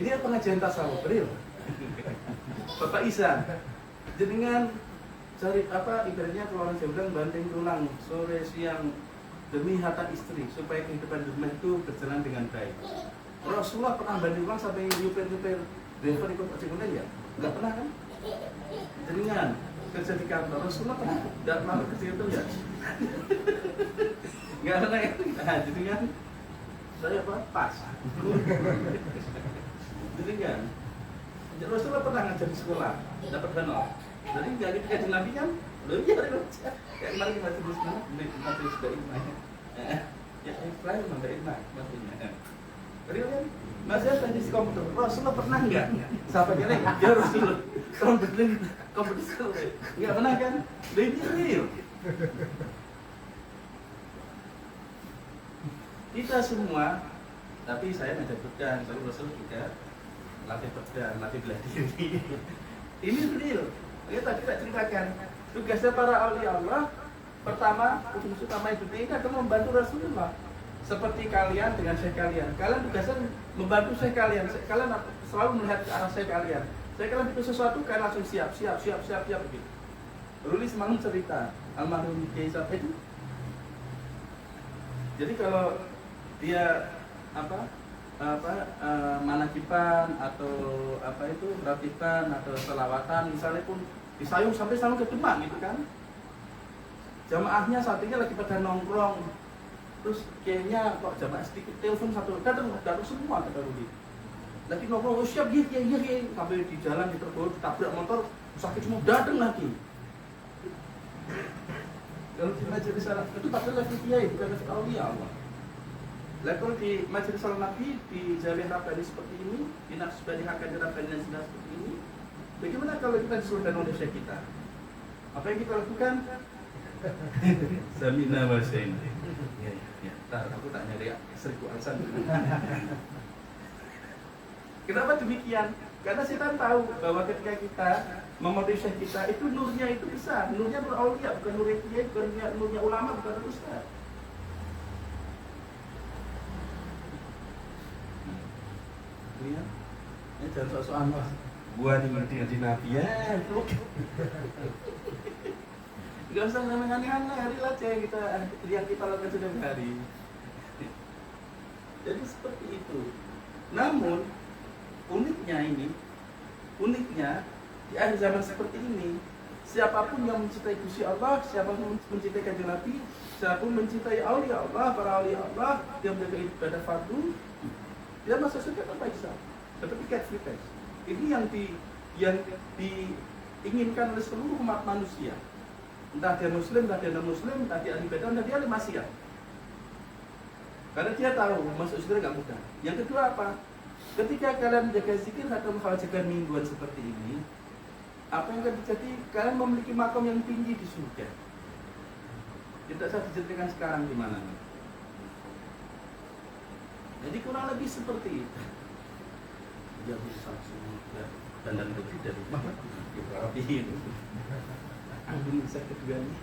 Ini pengajian tasawuf real. Bapak Isa, jenengan cari apa ibaratnya kalau orang Jawa bilang banting tulang sore siang demi harta istri supaya kehidupan rumah itu berjalan dengan baik. Rasulullah pernah banting tulang sampai nyupir driver ikut ojek online ya? Nggak pernah kan? Jenengan kerja di kantor Rasulullah pernah nggak malu kerja itu ya? Nggak pernah ya? Nah, jenengan saya apa? Pas. Jenengan Rasulullah pernah ngajar di sekolah dapat honor. Jadi nggak gitu kajian Nabi kan? Belum ya, kayak kemarin kita masih di sana, masih sudah iman. Ya, Ibrahim sampai iman, maksudnya. Real kan? Masih tadi di komputer, Rasulullah pernah nggak? Siapa kira? Ya Rasulullah, komputer, nggak pernah kan? Ini real. Kita semua, tapi saya ngajak pedang, tapi Rasul juga latih pedang, latih bela diri. Ini real. Kita tadi tak ceritakan tugasnya para aulia Allah pertama, fungsi utama hidupnya ini adalah membantu Rasulullah. Seperti kalian dengan syekh kalian. Kalian tugasnya membantu syekh kalian. Kalian selalu melihat ke arah syekh kalian. Syekh kalian butuh sesuatu, kalian langsung siap begitu. Ruli semalam cerita almarhum Kiai Sa'id itu. Jadi kalau dia manakiban atau apa itu ratiban atau selawatan misalnya pun disayung sampai selalu ke Demak gitu kan, jamaahnya saat ini lagi pada nongkrong, terus kayaknya kok jamaah sedikit telepon satu datang semua kata Rudi lagi nongkrong, oh siap iya sampai di jalan diterburu ditabrak motor sakit semua datang lagi. Kalau di majelis salat itu padahal lagi kiai bukan lagi aulia Allah. Lah kalau di majelis salat Nabi di Jamiah Rabbani seperti ini, di Naqsbani Hakan Rabbani dan seperti ini, bagaimana kalau kita disuruh dan oleh syekh kita? Apa yang kita lakukan? Samina wa sa'ina. Ya. Ntar aku tak nyari seribu alasan. Kenapa demikian? Karena setan tahu bahwa ketika kita memotivasi syekh kita itu nurnya itu besar, nurnya nur aulia, bukan nur kiai, bukan nurnya ulama, bukan nur ustaz. Ya, jangan sok-sokan mas. Gua di Nabi ya. Gak usah aneh-aneh, hari aja yang kita lakukan setiap hari. Jadi seperti itu. Namun uniknya di akhir zaman seperti ini, siapapun yang mencintai Gusti Allah, siapapun mencintai Kanjeng Nabi, siapapun mencintai aulia Allah, para aulia Allah yang menjaga ibadah fardu, dia masuk surga tanpa hisab, seperti cat free pass. Ini yang diinginkan oleh seluruh umat manusia. Entah dia muslim, entah dia non-muslim, entah dia ahli ibadah, entah dia ahli maksiat. Karena dia tahu masuk surga nggak mudah. Yang kedua apa? Ketika kalian menjaga zikir atau menjaga mingguan seperti ini, apa yang akan terjadi? Kalian memiliki makam yang tinggi di surga. Tidak usah diceritakan sekarang di mana. Jadi kurang lebih seperti itu. Dia bisa semua dan lebih dari rumah. Itu. Ambil saya kedua ini.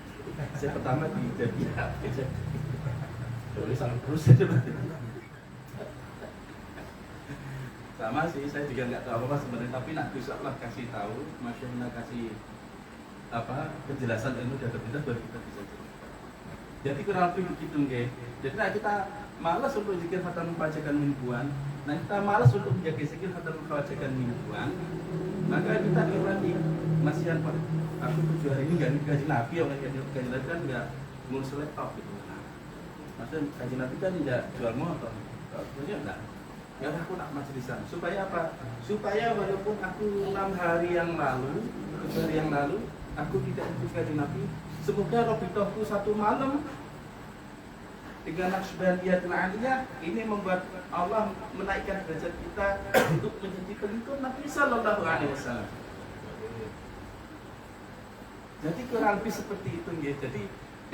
Saya pertama di Jabiyah. tulisan terus. Sama sih, saya juga nggak tahu apa sebenarnya, tapi nak Gus Allah kasih tahu, Masya Allah kasih apa penjelasan ilmu dari kita baru kita bisa cerita. Jadi kurang lebih begitu nggih. Jadi nah kita malas untuk zikir hatta membacakan mingguan, nah kita malas untuk menjaga zikir hatta membacakan mingguan, maka kita lagi masihan Pak. Aku 7 hari ini nggak gaji Nabi, oleh gaji Nabi kan nggak ngurus laptop gitu. Nah, maksudnya gaji Nabi kan tidak jual motor, maksudnya enggak. Ya aku nak majlisan supaya apa? Supaya walaupun aku 6 hari yang lalu, 7 hari yang lalu aku tidak ikut kajian Nabi, semoga robitohku satu malam dengan Naqsybandiyatul Aliyah ini membuat Allah menaikkan derajat kita untuk menjadi pengikut Nabi Sallallahu Alaihi Wasallam. Jadi kurang lebih seperti itu ya. Jadi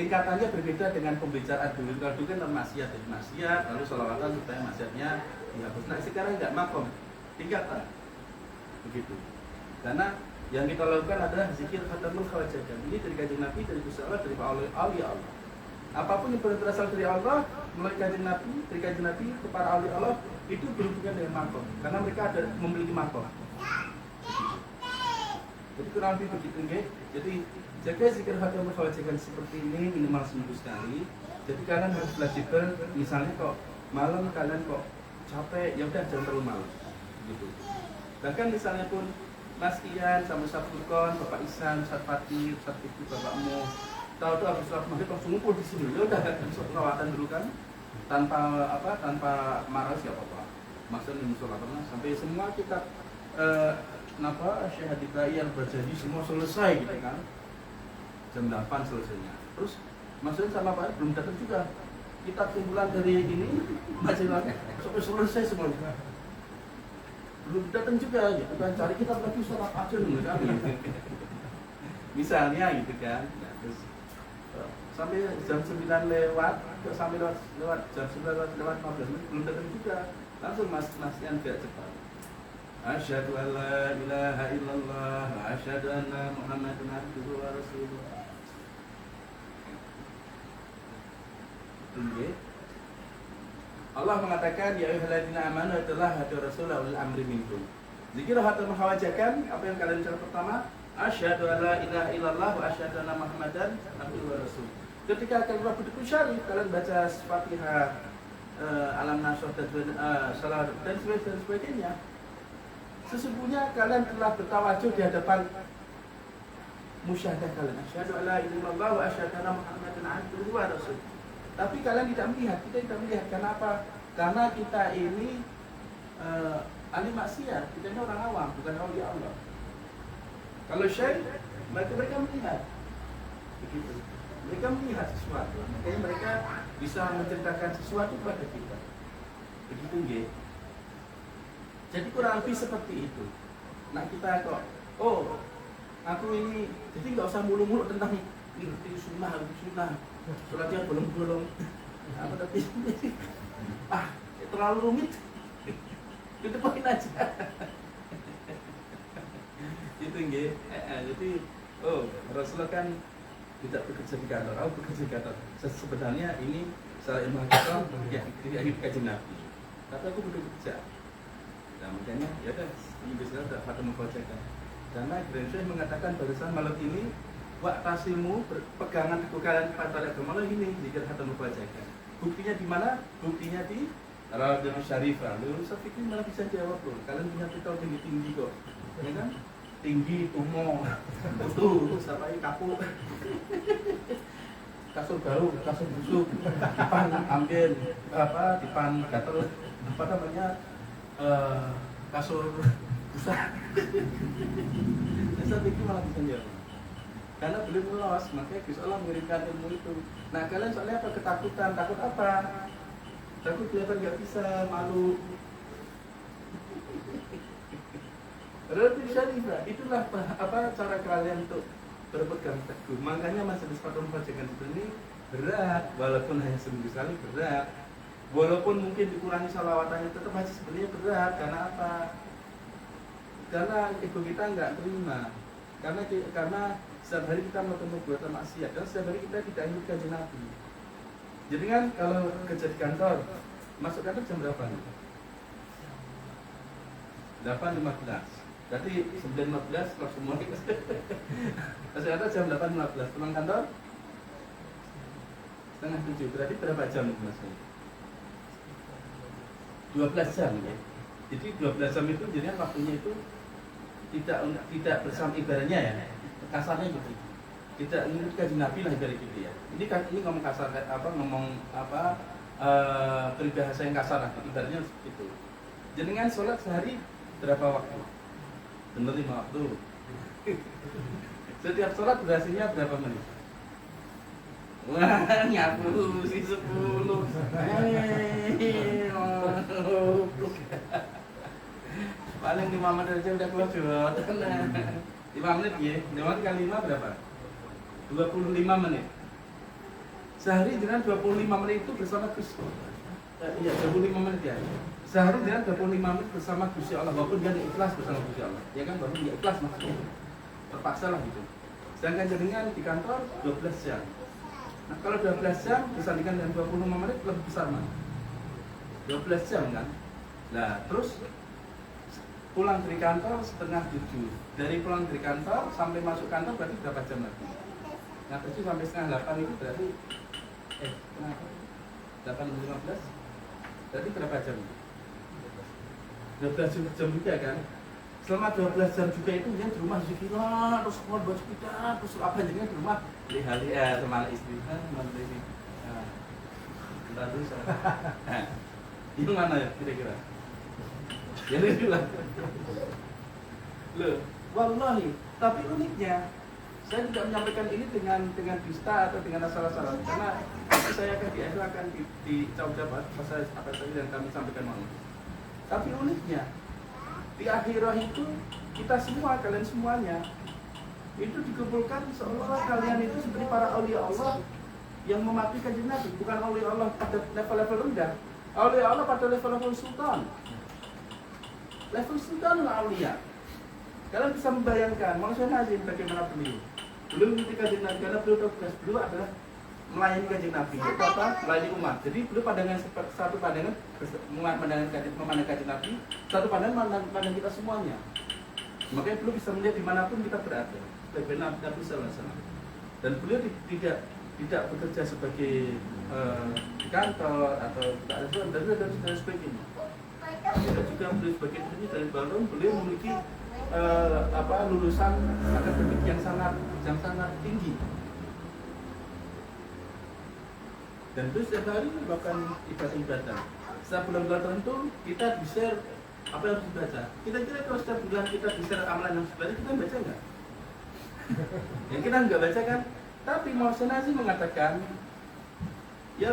tingkatannya berbeda dengan pembicaraan dulu. Kalau dulu kan maksiat, jadi maksiat, lalu sholawatan supaya maksiatnya dihapus. Nah sekarang enggak makom, tingkatan begitu. Karena yang kita lakukan adalah zikir khatamul khawajatan. Ini dari kajian Nabi, dari Gusti Allah, dari awliya Allah. Apapun yang berasal dari Allah, melalui kajian Nabi, dari kajian Nabi kepada awliya Allah itu berhubungan dengan makom. Karena mereka ada memiliki makom. Jadi kurang lebih begitu nggih. Jadi jaga zikir khatamul khawajatan seperti ini minimal seminggu sekali. Jadi kalian harus fleksibel. Misalnya kok malam kalian kok capek, ya udah jangan terlalu malam. Gitu. Bahkan misalnya pun Mas Ian sama Ustaz Furqon, Bapak Isan, Ustaz Fatih, Ustaz Fikri, Bapakmu tahu habis sholat maghrib langsung ngumpul di sini. Ya udah perawatan dulu kan, tanpa marah siapa apa. Maksudnya di musola sampai semua kita syahadat yang berjanji semua selesai gitu kan. Jam 8 selesainya. Terus maksudnya sama Pak belum datang juga. Kita kumpulan dari ini masih lagi sampai selesai semuanya. Belum datang juga gitu kan, cari kita lagi sholat aja dulu kan gitu. Misalnya gitu kan. Nah, terus sampai jam 9 lewat sampai lewat jam 9 lewat 15 menit belum datang juga. Langsung Mas-masian biar cepat. Asyhadu an la ilaha illallah wa asyhadu anna Muhammadan abduhu wa rasuluh. Allah mengatakan ya ayyuhalladzina amanu telah hadir rasulullah ulil amri minkum. Zikir hatta menghawajakan apa yang kalian ucapkan pertama, asyhadu alla ilaha illallah wa asyhadu anna Muhammadan abduhu wa rasul. Ketika kalian berdua syarif, kalian baca Fatihah, Alam Nasrah dan salawat dan sebagainya. Sesungguhnya kalian telah bertawajuh di hadapan musyahadah kalian. Asyhadu alla ilaha illallah wa asyhadu anna Muhammadan abduhu wa rasul. Tapi kalian tidak melihat, kita tidak melihat. Kenapa? Karena kita ini ahli maksiat, kita ini orang awam, bukan awliya Allah. Kalau syekh, mereka melihat, begitu. Mereka melihat sesuatu, makanya mereka bisa menceritakan sesuatu kepada kita. Begitu nggih. Jadi kurang lebih seperti itu. Nah kita kok, oh, aku ini, jadi nggak usah mulu-mulu tentang ngerti sunnah. Sholatnya bolong-bolong apa tapi terlalu rumit itu poin aja itu nggih jadi Rasulullah kan tidak bekerja di kantor, aku bekerja di kantor. Sebenarnya ini secara ilmu agama tidak hidup kajian Nabi, tapi aku bekerja. Nah makanya ya udah minggu sekali tidak pada membacakan karena Grand Syekh mengatakan barusan malam ini waktasimu pegangan teguh kalian pada agama Allah ini zikir hatta membacakan. Buktinya di mana? Buktinya di Rawdatul Syarifah. Lalu saya pikir malah bisa jawab loh. Kalian punya titel tinggi kok, ya kan? Tinggi, tumo, utuh, sampai kapuk, kasur baru, kasur busuk, dipan ambil dipan gatel, apa namanya kasur busa. Saya pikir malah bisa jawab. Karena belum lolos, makanya Gusti Allah mengirimkan ilmu itu. Nah kalian soalnya apa? Ketakutan, takut apa? Takut kelihatan nggak bisa, malu. Rawdatul Syarifah, itulah apa cara kalian untuk berpegang teguh. Makanya majelis fatwa membacakan itu ini berat, walaupun hanya seminggu sekali berat. Walaupun mungkin dikurangi salawatannya tetap masih sebenarnya berat. Karena apa? Karena ego kita nggak terima. Karena setiap hari kita melakukan perbuatan maksiat dan setiap hari kita tidak ingin kajian Nabi. Jadi kan kalau kerja di kantor, masuk kantor jam berapa nih? 8.15. Berarti 9.15 kalau semua masuk kantor jam 8.15. Pulang kantor setengah 7. Berarti berapa jam mas? 12 jam ya. Jadi 12 jam itu jadinya waktunya itu tidak bersama ibaratnya ya. Kasarnya gitu. Tidak mengikuti kajian Nabi lah dari gitu ya. Ini ngomong kasar peribahasa yang kasar lah, ibaratnya seperti itu. Jenengan sholat sehari berapa waktu? Bener 5 waktu. Setiap sholat durasinya berapa menit? Wah, nyapu si 10. Paling 5 menit aja udah keluar jual. 5 menit ya. 5 kali 5 berapa? 25 menit. Sehari dengan 25 menit itu bersama Gusti. Iya, 25 menit ya. Sehari dengan 25 menit bersama Gusti Allah, walaupun dia ikhlas bersama Gusti Allah. Ya kan, walaupun dia ikhlas maksudnya. Terpaksa lah gitu. Sedangkan jaringan di kantor 12 jam. Nah, kalau 12 jam disandingkan dengan 25 menit lebih besar mana? 12 jam kan? Nah, terus pulang dari kantor setengah 7. Dari pulang dari kantor sampai masuk kantor berarti berapa jam lagi? Nah, 7 sampai setengah 8 itu berarti 8.15 berarti berapa jam? 12 jam juga kan? Selama 12 jam juga itu yang di rumah zikiran, terus keluar baju kita, terus apa jadinya di rumah lihat sama istri, mantu ini. Entar dulu saya. Itu mana ya kira-kira? Ya bilang. Loh, wallahi, tapi uniknya saya tidak menyampaikan ini dengan dusta atau dengan asal-asalan, karena saya akan dicap-cap apa saja yang kami sampaikan malam. Tapi uniknya di akhirah itu kita semua, kalian semuanya itu dikumpulkan seolah-olah kalian itu seperti para aulia Allah yang mematuhi kanjeng Nabi, bukan aulia Allah pada level-level rendah, aulia Allah pada level-level sultan. Level sultan aulia. Kalian bisa membayangkan manusia Nazim bagaimana beliau mengikuti kanjeng Nabi, karena beliau tugas beliau adalah melayani kanjeng Nabi, itu apa? Melayani umat. Jadi beliau pandangan satu pandangan memandang kanjeng Nabi, satu pandangan memandang kita semuanya. Makanya beliau bisa melihat dimanapun kita berada. Sebagai Nabi Sallallahu Alaihi Wasallam. Dan beliau tidak bekerja sebagai di kantor atau dan sebagainya. Tidak juga beliau sebagai ini dari Balon, beliau memiliki lulusan akademik yang sangat tinggi. Dan terus setiap hari melakukan ibadah. Setiap bulan-bulan tertentu kita bisa apa yang harus dibaca. Kira-kira kalau setiap bulan kita bisa amalan yang sebenarnya kita baca nggak? Yang kita nggak baca kan? Tapi Muhammad Nazi mengatakan, ya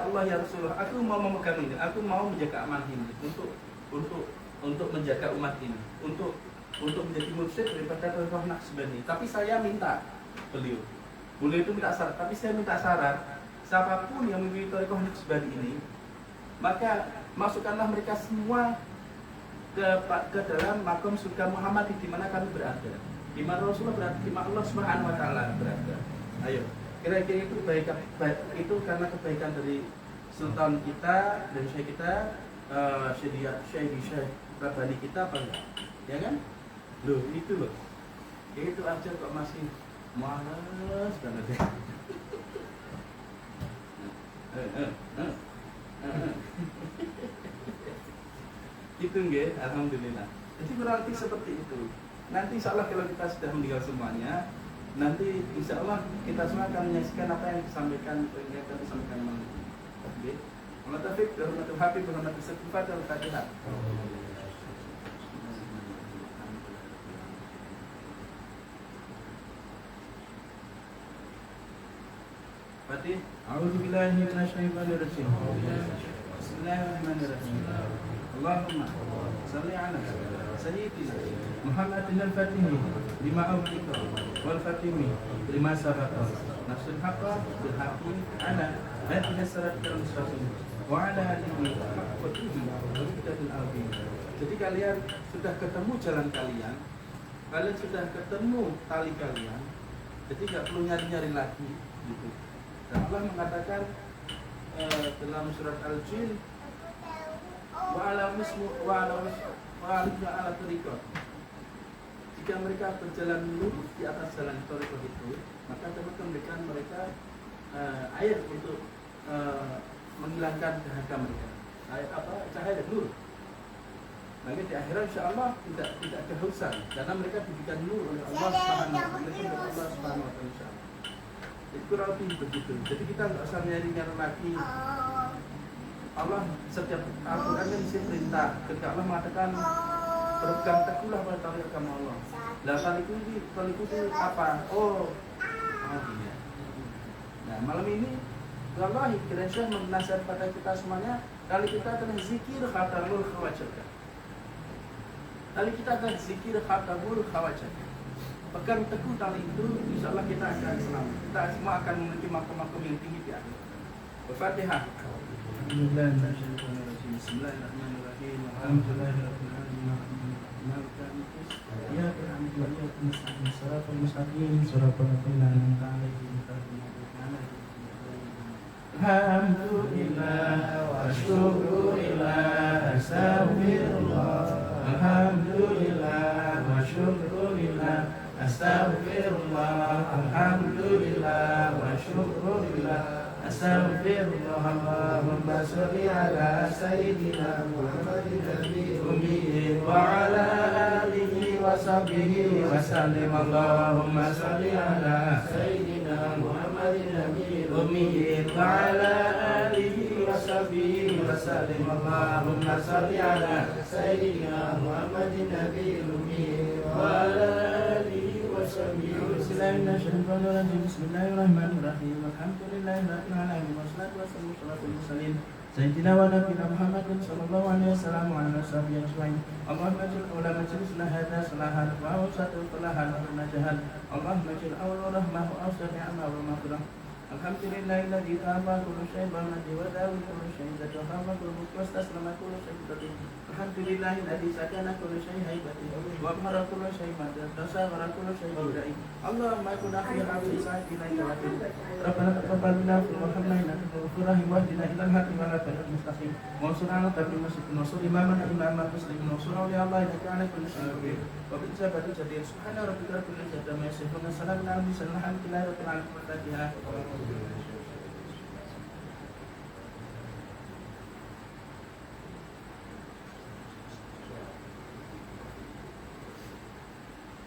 Allah ya Rasulullah, aku mau memegang ini, aku mau menjaga amanah ini untuk menjaga umat ini, untuk menjadi mursyid daripada Roh Naqsbandi. Tapi saya minta beliau itu minta syarat, tapi saya minta syarat. Siapapun yang memiliki Thariqah Naqsbandi ini, maka masukkanlah mereka semua ke dalam makom surga Muhammad di mana kami berada, di mana Rasulullah berada, di mana Allah Subhanahu wa taala berada. Ayo, kira-kira itu itu karena kebaikan dari sultan kita, dari syekh kita, Syekh Rabbani kita apa enggak? Ya kan? Loh, itu loh. Itu aja kok masih malas banget ya. Itu nggih, alhamdulillah. Jadi berarti seperti itu. Nanti insyaallah kalau kita sudah meninggal semuanya, nanti insyaallah kita semua akan menyaksikan apa yang disampaikan malam ini. Nggih. Allah taufik, rahmatul habib, rahmatul sifat al-Fatihah. Fatih, a'udzubillahi minasyaitonir rajim. Bismillahirrahmanirrahim. Allahumma shalli ala sayyidina Muhammadin al-Fatih lima awliqa wal fatimi lima sabaqa nafsul haqqa bil haqqi ala hadhihi siratal mustaqim wa ala alihi haqqihi wa bidatil azim. Jadi kalian sudah ketemu jalan kalian sudah ketemu tali kalian, jadi nggak perlu nyari-nyari lagi gitu. Dan Allah mengatakan dalam surat Al-Jin wa ala tariqah. Jika mereka berjalan lurus di atas jalan tariqah itu, maka dapat memberikan mereka air untuk menghilangkan dahaga mereka. Air apa? Cahaya nur. Maka di akhirat insyaallah tidak kehausan karena mereka diberikan nur oleh Allah Subhanahu wa taala. Itu kurang lebih begitu. Jadi kita nggak usah nyari-nyari lagi. Allah setiap Al-Quran kan isi perintah. Ketika Allah mengatakan berpegang teguhlah pada tali agama Allah. Lah taliku itu apa? Oh iya. Nah malam ini Allah kiranya menasihat pada kita semuanya. Tali kita adalah zikir khatamul khawajah. Tali kita adalah zikir khatamul khawajah. Pegang teguh tali itu, insya Allah kita akan selamat. Kita semua akan memiliki makom-makom yang tinggi di akhir. Al-Fatihah. Bismillahirrahmanirrahim. Alhamdulillah wa syukurillah, astaghfirullah. Alhamdulillah wa syukurillah, astaghfirullah. Alhamdulillah wa syukurillah, astaghfirullah. Allahumma sholli ala sayyidina Muhammadin nabiyil ummi wa ala alihi wa sahbihi wa sallim. Allahumma sholli ala sayyidina Muhammadin nabiyil ummi wa ala alihi wa sahbihi wa sallim. Allahumma sholli ala sayyidina Muhammadin nabiyil ummi wa ala alihi wa sahbihi. Bismillahirrahmanirrahim. Bismillahirrahmanirrahim. Alhamdulillahirabbil alamin wassalatu wassalamu ala mursalin sayyidina wa nabiyina Muhammadin sallallahu alaihi wasallam wa ala sahbihi ajmain. Allahumma ij'al awwala majlisina hadha salahan wa awsatu falahan wa najahan. Allahumma ij'al awwala rahmah wa awsatu ni'mah wa maghfirah. Alhamdulillahilladzi taba kullu syai'in ba'di wa da'a kullu syai'in tadahama kullu wastaslama kullu syai'in tadih. Alhamdulillahilladzi sakana kullu syai'in haibati wa amara kullu syai'in madad tasawara kullu syai'in bidai. Allahumma kunna fi hafi sa'atina ilatin. Rabbana taqabbal minna wa hamna innaka ghafurur rahim wahdina ilal haqqi wa la tariqil mustaqim. Wa surana tabil masjid nasur imaman imama muslimin wa surah ya Allah innaka ala kulli syai'in qadir. Wa bi sabati jadid subhana rabbika rabbil izzati amma yasifun wa salamun alal mursalin walhamdulillahi rabbil alamin. Fatihah.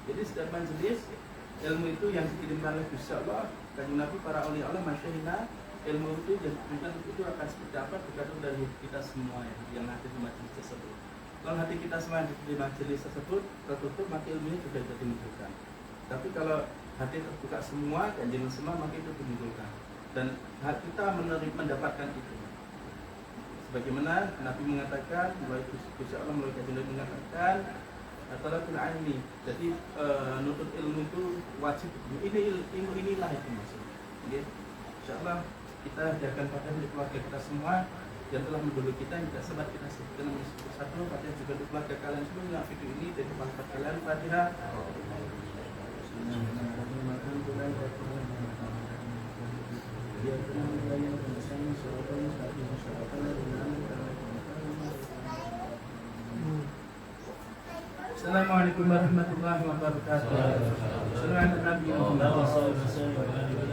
Jadi setiap majelis ilmu itu yang dikirimkan oleh Gusti Allah, Kanjeng Nabi, para aulia Allah, masyaykhina, ilmu itu yang diberikan itu akan seperti apa tergantung dari kita semua yang hadir di majelis tersebut. Kalau hati kita semua di majelis tersebut tertutup, maka ilmunya juga tidak dimunculkan. Tapi kalau hati terbuka semua, Kanjeng semua, maka itu dimunculkan. Dan hati kita mendapatkan itu. Sebagaimana Nabi mengatakan, melalui Gusti Allah, melalui Kanjeng Nabi mengatakan, talabul ilmi. Jadi nuntut ilmu itu wajib. Ilmu inilah itu maksudnya. Okay. Insyaallah kita hadiahkan pada keluarga kita semua yang telah mendahului kita, yang tidak sempat kita sebutkan nomor satu. Fatihah juga untuk keluarga kalian semua video ini dari keluarga kalian. Fatihah. Assalamualaikum warahmatullahi wabarakatuh. Sallallahu alaihi wasallam.